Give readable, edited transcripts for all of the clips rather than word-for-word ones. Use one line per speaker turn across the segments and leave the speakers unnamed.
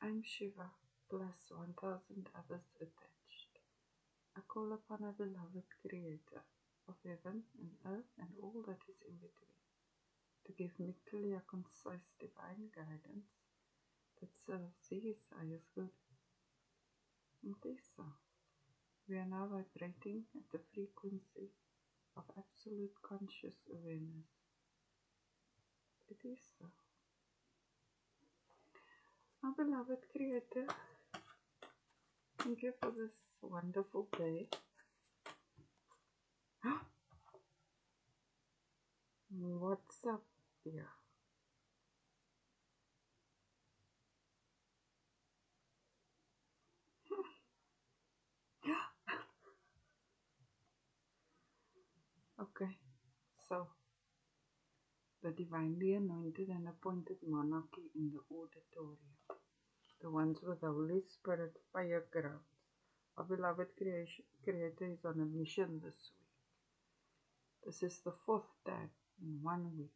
I'm Shiva, plus 1000 others attached. I call upon our beloved Creator of heaven and earth and all that is in between to give me clear, concise, divine guidance that serves His highest good. And it is so. We are now vibrating at the frequency of absolute conscious awareness. It is so. Our beloved Creator, thank you for this wonderful day. What's up here? Okay, so the divinely anointed and appointed monarchy in the auditorium, the ones with the Holy Spirit fire crowns. Our beloved Creator is on a mission this week. This is the 4th time in 1 week.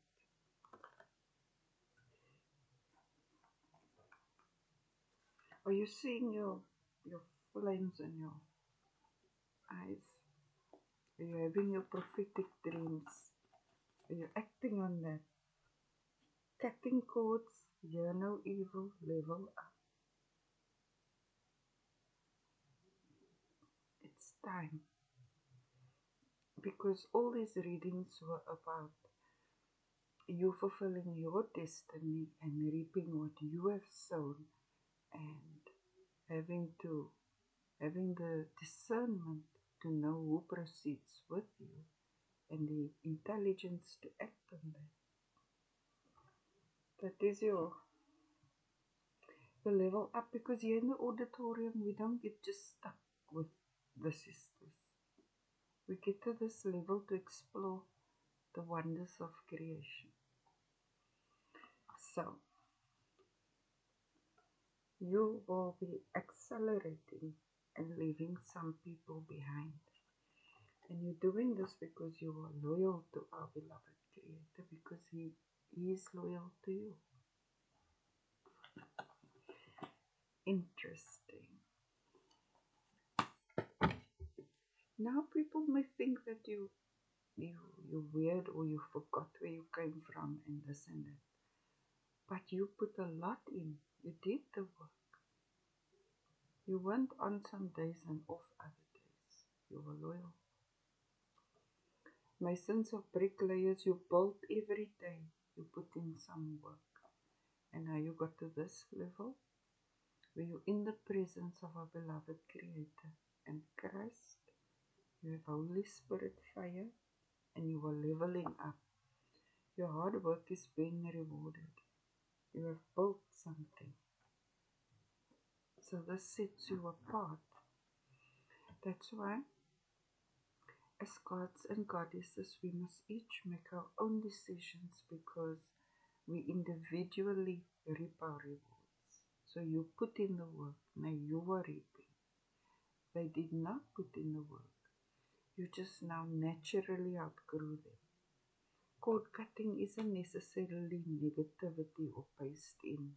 Are you seeing your flames in your eyes? Are you having your prophetic dreams? Are you acting on that? Cutting cords, hear no evil, level up. It's time. Because all these readings were about you fulfilling your destiny and reaping what you have sown, and having the discernment to know who proceeds with you and the intelligence to act on that. That is your level up, because here in the auditorium we don't get just stuck with the sisters. We get to this level to explore the wonders of creation. So, you will be accelerating and leaving some people behind. And you're doing this because you are loyal to our beloved Creator, because He is loyal to you. Interesting. Now people may think that you're weird, or you forgot where you came from and this and that. But you put a lot in. You did the work. You went on some days and off other days. You were loyal. Masons of bricklayers, you build every day. You put in some work. And now you got to this level where you're in the presence of our beloved Creator and Christ. You have Holy Spirit fire and you are leveling up. Your hard work is being rewarded. You have built something. So this sets you apart. That's why, as gods and goddesses, we must each make our own decisions, because we individually reap our rewards. So you put in the work, now you are reaping. They did not put in the work. You just now naturally outgrew them. Cord cutting isn't necessarily negativity or based in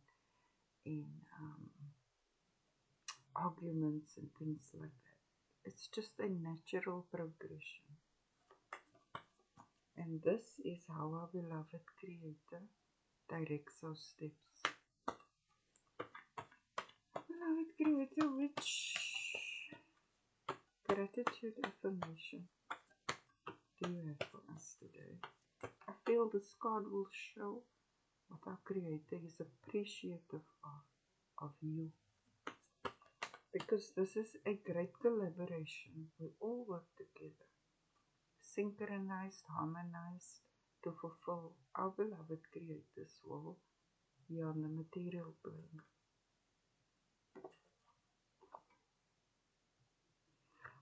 arguments and things like that. It's just a natural progression. And this is how our beloved Creator directs our steps. Beloved Creator, which gratitude affirmation do you have for us today? I feel this card will show what our Creator is appreciative of you. Because this is a great collaboration. We all work together, synchronized, harmonized, to fulfill our beloved Creator's will here on the material plane.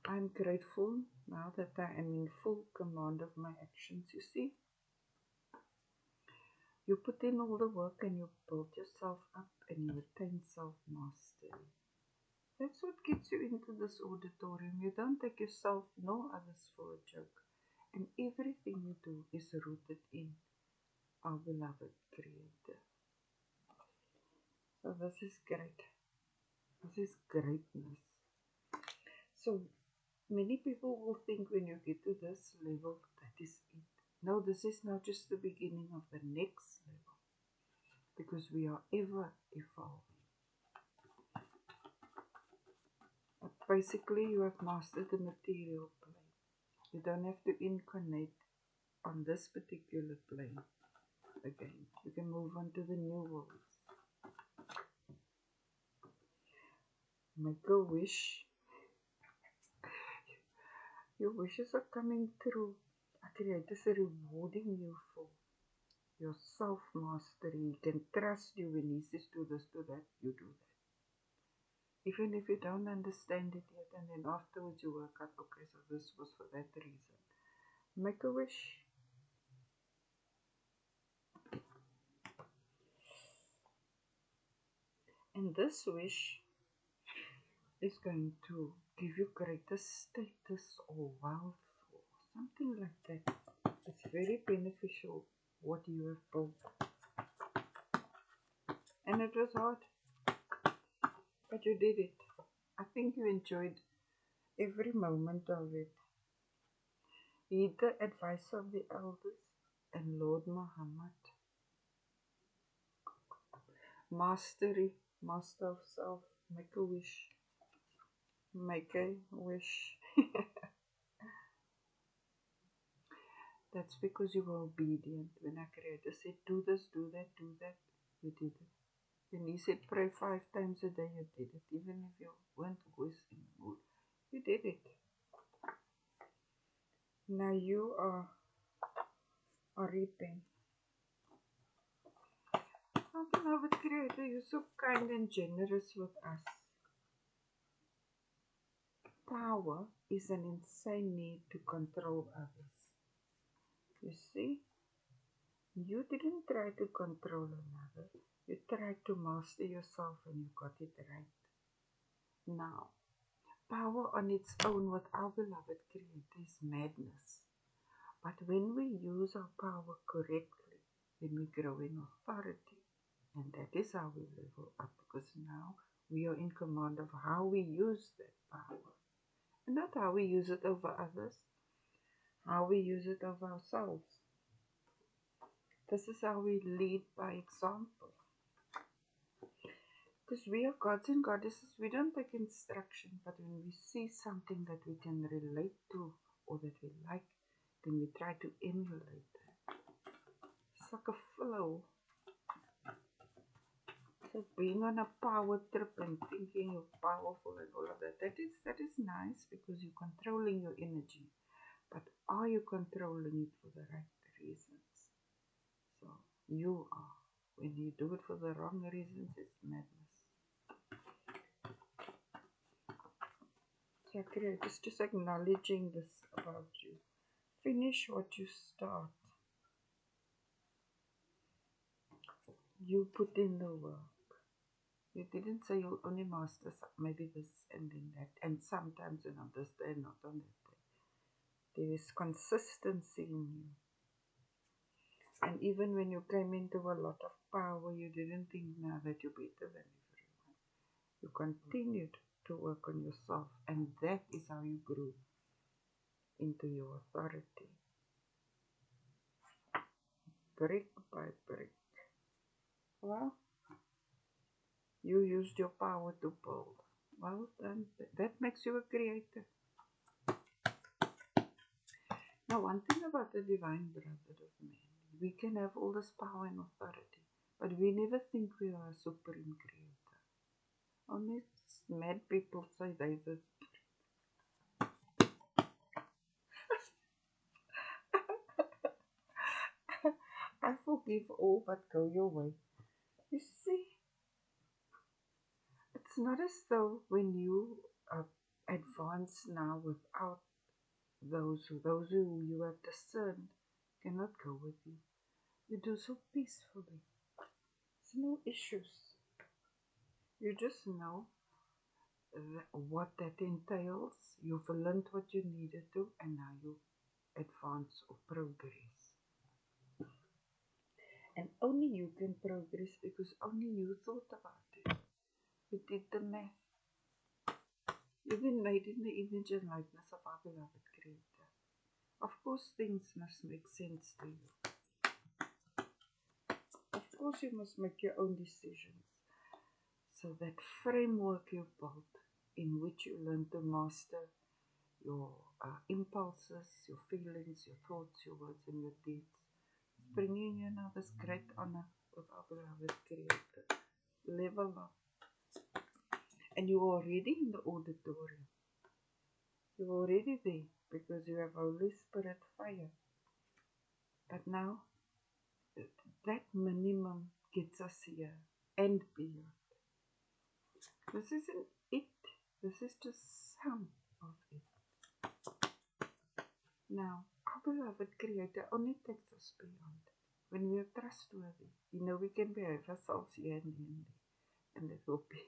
I'm grateful now that I am in full command of my actions. You see, you put in all the work and you build yourself up and you attain self-mastery. That's what gets you into this auditorium. You don't take yourself nor others for a joke. And everything you do is rooted in our beloved Creator. So this is great. This is greatness. So many people will think when you get to this level, that is it. No, this is not just the beginning of the next level because we are ever evolving. But basically, you have mastered the material plane. You don't have to incarnate on this particular plane again. You can move on to the new worlds. Make a wish. Your wishes are coming true. Our Creator is rewarding you for your self-mastery. He can trust you when He says do this, do that, you do that. Even if you don't understand it yet, and then afterwards you work out, okay, so this was for that reason. Make a wish. And this wish is going to give you greater status or wealth or something like that. It's very beneficial what you have built. And it was hard, but you did it. I think you enjoyed every moment of it. Heed the advice of the elders and Lord Muhammad. Mastery, master of self, make a wish. Make a wish. That's because you were obedient. When our Creator said, do this, do that, you did it. When He said, pray 5 times a day, you did it. Even if you weren't always in the mood, you did it. Now you are reaping. Our beloved Creator, you're so kind and generous with us. Power is an insane need to control others. You see, you didn't try to control another. You tried to master yourself and you got it right. Now, power on its own with our beloved Creator is madness. But when we use our power correctly, then we grow in authority. And that is how we level up, because now we are in command of how we use that power. And not how we use it over others, how we use it over ourselves. This is how we lead by example. Because we are gods and goddesses, we don't take instruction, but when we see something that we can relate to or that we like, then we try to emulate that. It's like a flow. So being on a power trip and thinking you're powerful and all of that, that is nice because you're controlling your energy. But are you controlling it for the right reasons? So you are. When you do it for the wrong reasons, it's madness. So it's just acknowledging this about you. Finish what you start. You put in the work. You didn't say you'll only master maybe this and then that, and sometimes and on this day, not on that day. There is consistency in you. And even when you came into a lot of power, you didn't think now that you're better than everyone. You continued to work on yourself, and that is how you grew into your authority. Brick by brick. Well, you used your power to build. Well done. That makes you a creator. Now, one thing about the divine brotherhood of man, we can have all this power and authority, but we never think we are a supreme creator. Only mad people say they this. I forgive all, but go your way. You see, it's not as though when you advance now without those who you have discerned cannot go with you. You do so peacefully. There's no issues. You just know what that entails. You've learned what you needed to, and now you advance or progress. And only you can progress because only you thought about it. You did the math. We've been made in the image and likeness of our beloved Creator. Of course, things must make sense to you. Of course, you must make your own decisions. So that framework you built in which you learn to master your impulses, your feelings, your thoughts, your words, and your deeds, is bringing you now this great honor with our beloved Creator. Level up. And you're already in the auditorium. You're already there because you have Holy Spirit fire. But now, that minimum gets us here and beyond. This isn't it. This is just some of it. Now, our beloved Creator only takes us beyond. When we are trustworthy, we can behave ourselves here and there, and it will be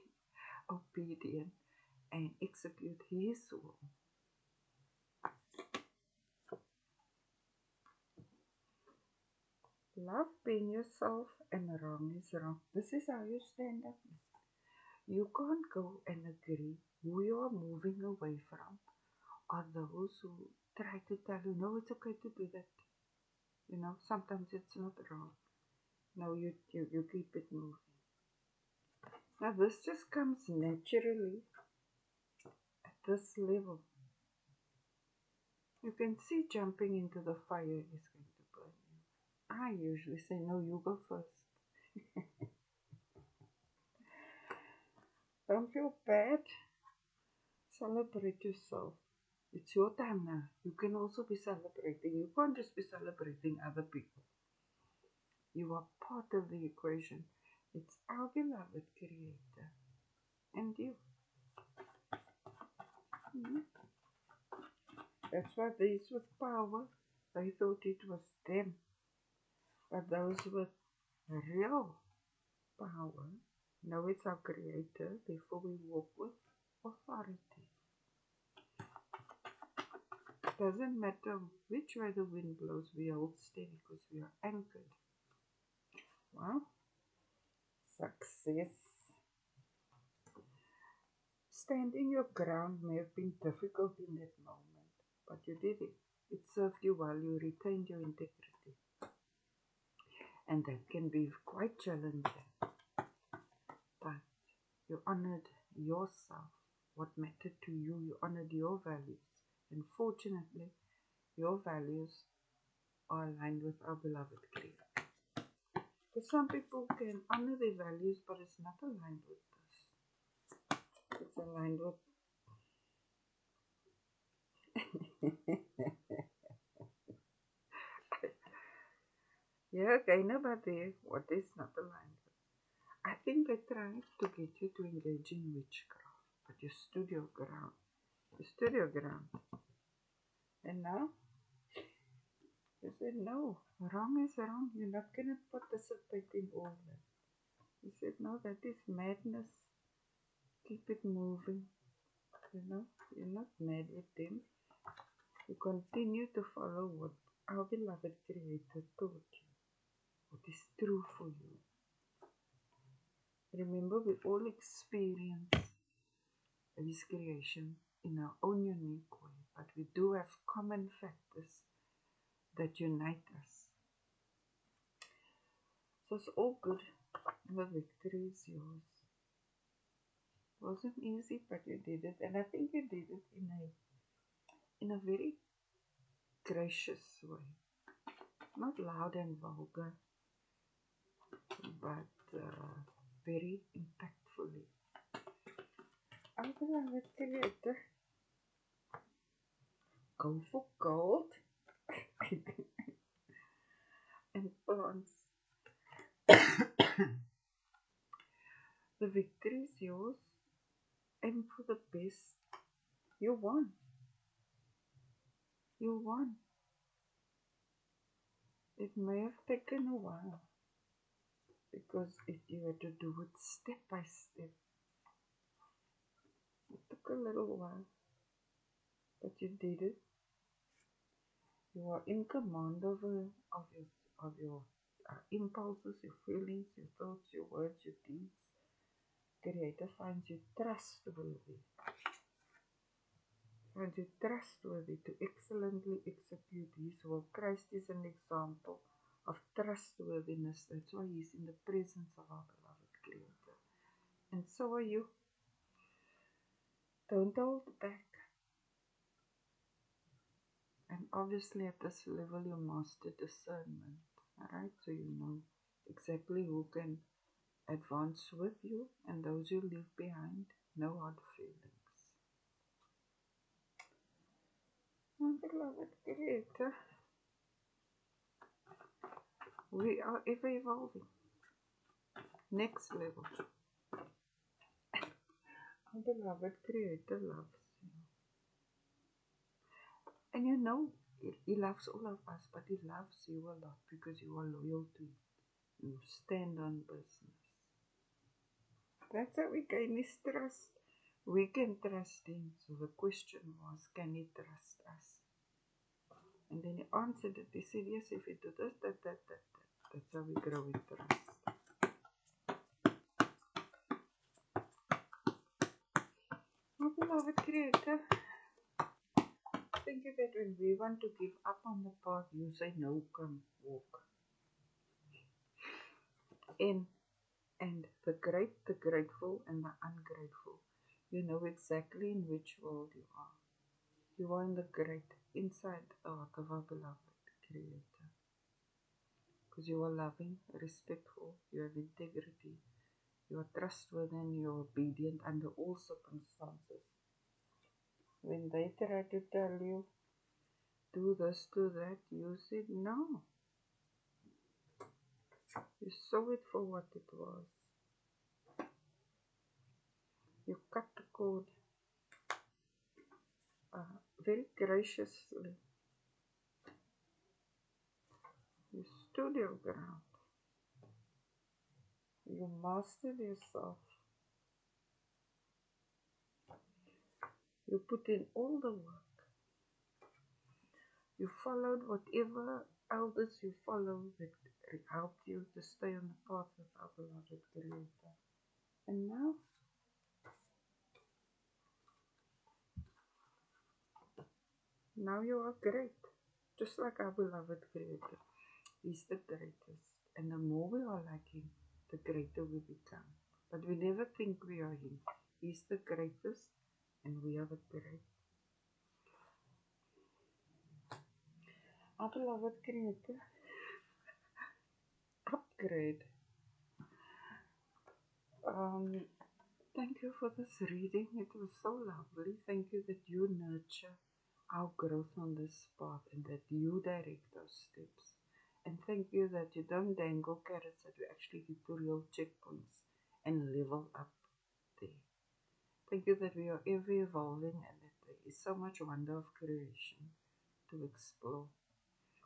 obedient and execute His will. Love being yourself and wrong is wrong. This is how you stand up. You can't go and agree who you are moving away from are those who try to tell you, no, it's okay to do that. Sometimes it's not wrong. No, you keep it moving. Now this just comes naturally at this level. You can see jumping into the fire is going to burn you. I usually say, no, you go first. Don't feel bad. Celebrate yourself. It's your time now. You can also be celebrating. You can't just be celebrating other people. You are part of the equation. It's our beloved Creator and you. That's why these with power, they thought it was them. But those with real power know it's our Creator, therefore we walk with authority. Doesn't matter which way the wind blows, we hold steady because we are anchored. Wow. Success. Standing your ground may have been difficult in that moment, but you did it. It served you well. You retained your integrity. And that can be quite challenging. But you honored yourself, what mattered to you. You honored your values. And fortunately, your values are aligned with our beloved Creator. Because some people can honor their values, but it's not aligned with this. It's aligned with yeah, okay, nobody. What is not aligned with? I think they tried to get you to engage in witchcraft, but you stood your ground. You stood your ground. And now, you said, no, wrong is wrong. You're not going to participate in all that. You said, no, that is madness. Keep it moving. You're not mad with them. You continue to follow what our beloved Creator taught you. What is true for you. Remember, we all experience His creation in our own unique way, but we do have common factors that unite us. So it's all good. The victory is yours. It wasn't easy, but you did it, and I think you did it in a very gracious way. Not loud and vulgar, but very impactfully. Our beloved Creator, go for gold and plants. The victory is yours. Aim for the best. You won. You won. It may have taken a while because if you had to do it step by step, it took a little while, but you did it. You are in command of your impulses, your feelings, your thoughts, your words, your deeds. Creator finds you trustworthy. and you're trustworthy to excellently execute His will. Christ is an example of trustworthiness. That's why He's in the presence of our beloved Creator. And so are you. Don't hold back. And obviously at this level you master discernment. Alright, so you know exactly who can advance with you and those you leave behind. No hard feelings. My beloved Creator, we are ever evolving. Next level. Our beloved Creator loves you. And you know, He loves all of us, but He loves you a lot because you are loyal to Him. You stand on business. That's how we gain His trust. We can trust Him. So the question was, can He trust us? And then He answered it. He said, yes, if you do this, that. That's how we grow in trust. My beloved Creator, thank you that when we want to give up on the path, you say, no, come, walk. And the great, the grateful, and the ungrateful, you know exactly in which world you are. You are in the great, inside the heart of our beloved Creator. Because you are loving, respectful, you have integrity, you are trustworthy, and you are obedient under all circumstances. When they try to tell you, do this, do that, you said no. You saw it for what it was. You cut the cord very graciously. You stood your ground. You mastered yourself. You put in all the work. You followed whatever elders you followed that helped you to stay on the path of our beloved Creator. And now you are great. Just like our beloved Creator. He's the greatest. And the more we are like Him, the greater we become. But we never think we are Him. He's the greatest and we are the great. Our beloved Creator, upgrade. Thank you for this reading. It was so lovely. Thank you that you nurture our growth on this path and that you direct those steps. And thank you that you don't dangle carrots, that we actually get to real checkpoints and level up there. Thank you that we are ever evolving and that there is so much wonder of creation to explore.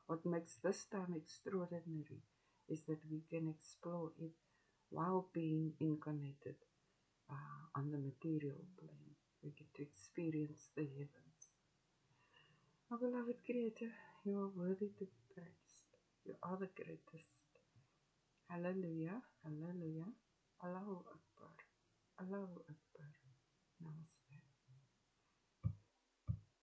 What makes this time extraordinary is that we can explore it while being incarnated on the material plane. We get to experience the heavens. Our beloved Creator, you are worthy to be praised. You are the greatest. Hallelujah, hallelujah, Allahu Akbar, Allahu Akbar. Namaste.